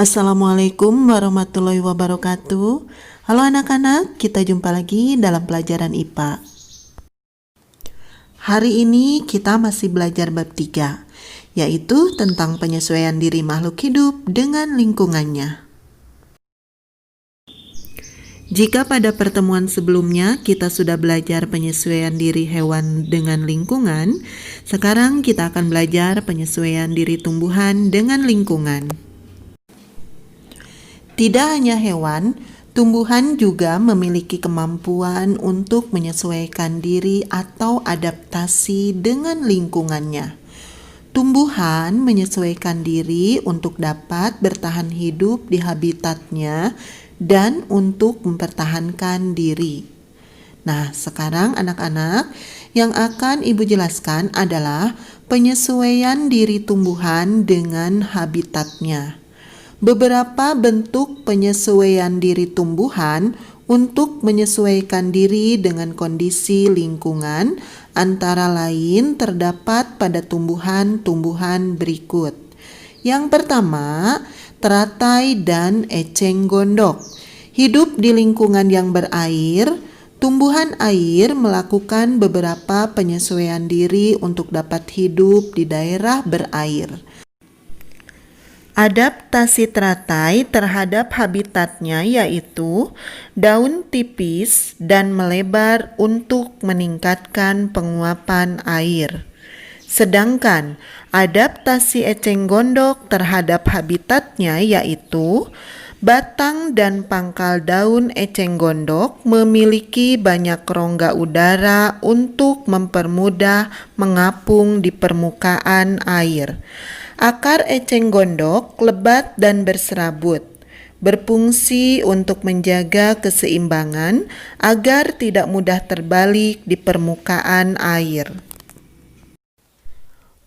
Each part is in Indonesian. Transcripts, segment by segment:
Assalamualaikum warahmatullahi wabarakatuh. Halo anak-anak, kita jumpa lagi dalam pelajaran IPA. Hari ini kita masih belajar bab 3, yaitu tentang penyesuaian diri makhluk hidup dengan lingkungannya. Jika pada pertemuan sebelumnya kita sudah belajar penyesuaian diri hewan dengan lingkungan, sekarang kita akan belajar penyesuaian diri tumbuhan dengan lingkungan. Tidak hanya hewan, tumbuhan juga memiliki kemampuan untuk menyesuaikan diri atau adaptasi dengan lingkungannya. Tumbuhan menyesuaikan diri untuk dapat bertahan hidup di habitatnya dan untuk mempertahankan diri. Nah, sekarang anak-anak, yang akan Ibu jelaskan adalah penyesuaian diri tumbuhan dengan habitatnya. Beberapa bentuk penyesuaian diri tumbuhan untuk menyesuaikan diri dengan kondisi lingkungan antara lain terdapat pada tumbuhan-tumbuhan berikut. Yang pertama, teratai dan eceng gondok. Hidup di lingkungan yang berair, tumbuhan air melakukan beberapa penyesuaian diri untuk dapat hidup di daerah berair. Adaptasi teratai terhadap habitatnya yaitu daun tipis dan melebar untuk meningkatkan penguapan air. Sedangkan adaptasi eceng gondok terhadap habitatnya yaitu batang dan pangkal daun eceng gondok memiliki banyak rongga udara untuk mempermudah mengapung di permukaan air. Akar eceng gondok lebat dan berserabut, berfungsi untuk menjaga keseimbangan agar tidak mudah terbalik di permukaan air.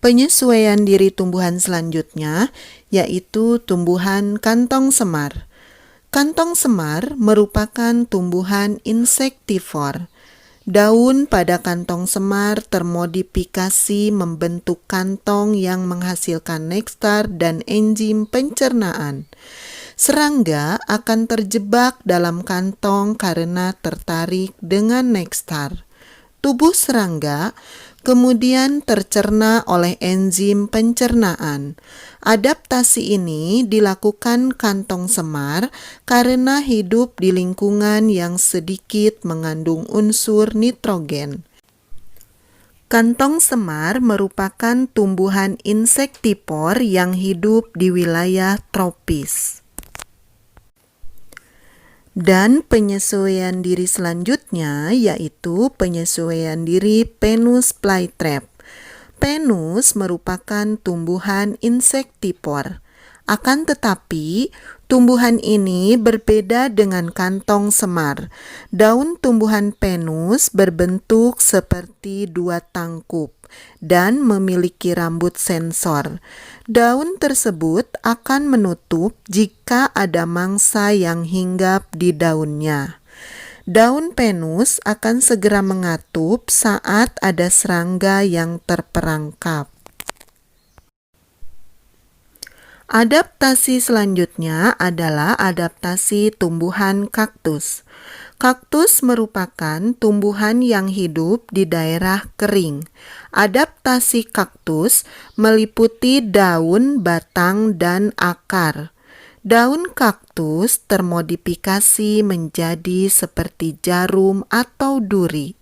Penyesuaian diri tumbuhan selanjutnya yaitu tumbuhan kantong semar. Kantong semar merupakan tumbuhan insektivor. Daun pada kantong semar termodifikasi membentuk kantong yang menghasilkan nektar dan enzim pencernaan. Serangga akan terjebak dalam kantong karena tertarik dengan nektar. Tubuh serangga kemudian tercerna oleh enzim pencernaan. Adaptasi ini dilakukan kantong semar karena hidup di lingkungan yang sedikit mengandung unsur nitrogen. Kantong semar merupakan tumbuhan insektivor yang hidup di wilayah tropis. Dan penyesuaian diri selanjutnya yaitu penyesuaian diri Pinus flytrap. Pinus merupakan tumbuhan insektivor. Akan tetapi, tumbuhan ini berbeda dengan kantong semar. Daun tumbuhan Pinus berbentuk seperti dua tangkup dan memiliki rambut sensor. Daun tersebut akan menutup jika ada mangsa yang hinggap di daunnya. Daun Pinus akan segera mengatup saat ada serangga yang terperangkap. Adaptasi selanjutnya adalah adaptasi tumbuhan kaktus. Kaktus merupakan tumbuhan yang hidup di daerah kering. Adaptasi kaktus meliputi daun, batang, dan akar. Daun kaktus termodifikasi menjadi seperti jarum atau duri.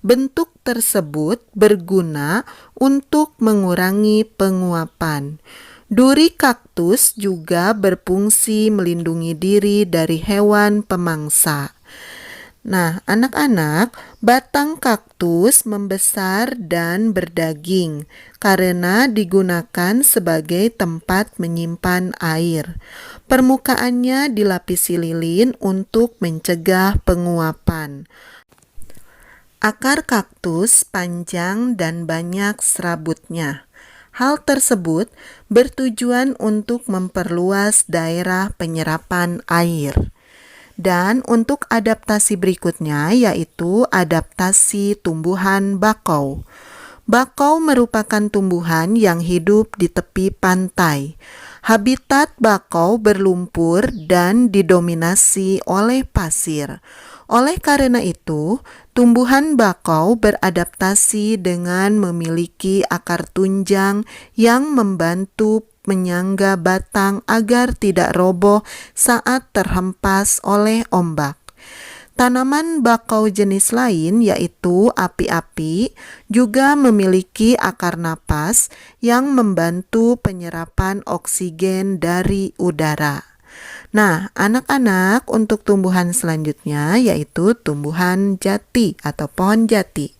Bentuk tersebut berguna untuk mengurangi penguapan. Duri kaktus juga berfungsi melindungi diri dari hewan pemangsa. Nah, anak-anak, batang kaktus membesar dan berdaging karena digunakan sebagai tempat menyimpan air. Permukaannya dilapisi lilin untuk mencegah penguapan. Akar kaktus panjang dan banyak serabutnya. Hal tersebut bertujuan untuk memperluas daerah penyerapan air. Dan untuk adaptasi berikutnya yaitu adaptasi tumbuhan bakau. Bakau merupakan tumbuhan yang hidup di tepi pantai. Habitat bakau berlumpur dan didominasi oleh pasir. Oleh karena itu, tumbuhan bakau beradaptasi dengan memiliki akar tunjang yang membantu menyangga batang agar tidak roboh saat terhempas oleh ombak. Tanaman bakau jenis lain yaitu api-api juga memiliki akar napas yang membantu penyerapan oksigen dari udara. Nah, anak-anak, untuk tumbuhan selanjutnya yaitu tumbuhan jati atau pohon jati.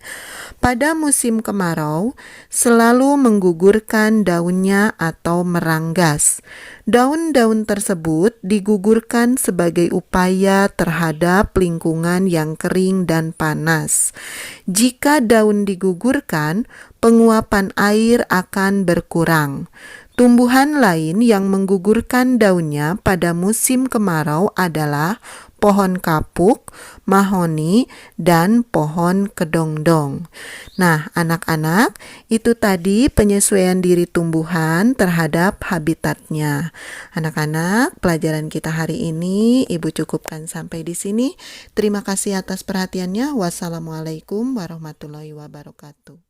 Pada musim kemarau, selalu menggugurkan daunnya atau meranggas. Daun-daun tersebut digugurkan sebagai upaya terhadap lingkungan yang kering dan panas. Jika daun digugurkan, penguapan air akan berkurang. Tumbuhan lain yang menggugurkan daunnya pada musim kemarau adalah pohon kapuk, mahoni, dan pohon kedongdong. Nah, anak-anak, itu tadi penyesuaian diri tumbuhan terhadap habitatnya. Anak-anak, pelajaran kita hari ini Ibu cukupkan sampai di sini. Terima kasih atas perhatiannya. Wassalamualaikum warahmatullahi wabarakatuh.